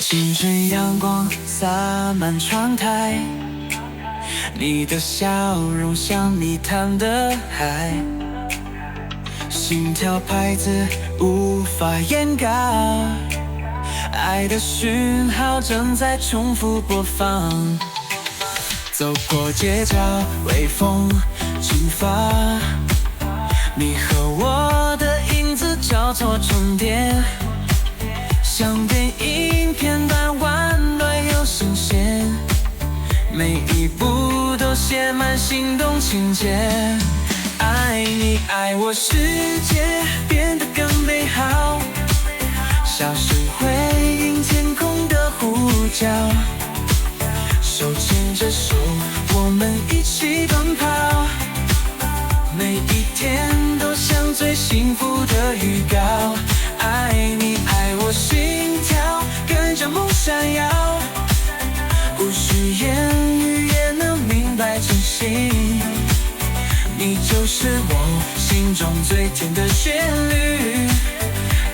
清晨阳光洒满窗台，你的笑容像密探的海，心跳拍子无法掩盖，爱的讯号正在重复播放。走过街角，微风轻发，你和我的影子交错重叠，像电影片段婉转又新鲜，每一步都写满心动情节。爱你爱我，世界变得更美好，小声回应天空的呼叫，手牵着手，我们一起奔跑，每一天都像最幸福的预告。爱你爱我，心跳跟着梦闪耀，不需言语也能明白真心，你就是我心中最甜的旋律。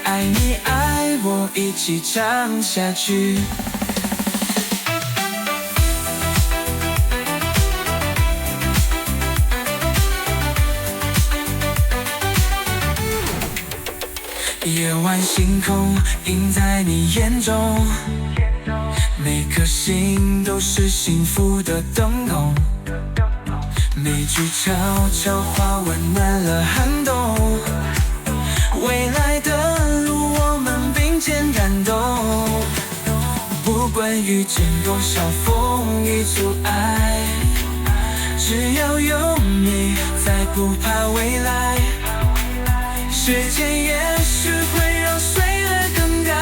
爱你爱我，一起唱下去。夜晚星空映在你眼中，每颗心都是幸福的灯笼，每句悄悄话温暖了寒冬，未来的路我们并肩感动，不管遇见多少风雨阻碍，只要有你在，不怕未来。时间也许会让岁月更改，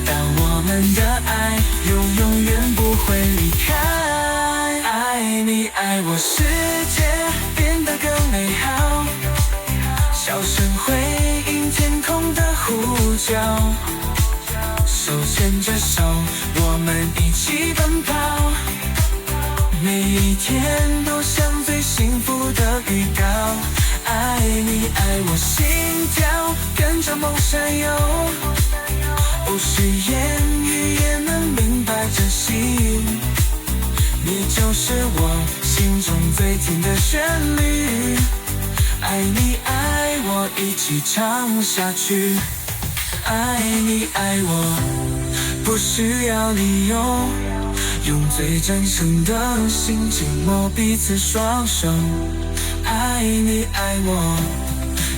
但我们的爱永远不会离开。爱你爱我，世界变得更美好，小声回应天空的呼叫，手牵着手，我们一起奔跑，每一天都像最幸福的预告。爱你爱我，心跳跟着梦闪耀，不需言语也能明白真心，你就是我心中最甜的旋律。爱你爱我，一起唱下去。爱你爱我，不需要理由，用最真诚的心紧握彼此双手。爱你爱我，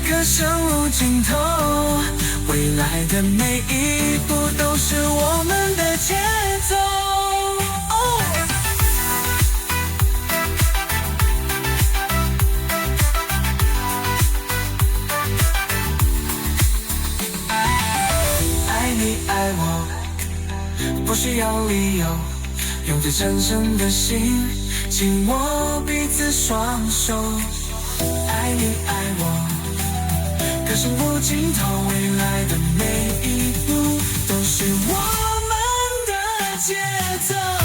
歌声无尽头，未来的每一步都是我们的节奏。爱你爱我，不需要理由，用最真诚的心紧握彼此双手。爱你爱我，歌声无尽头，未来的每一步都是我们的节奏。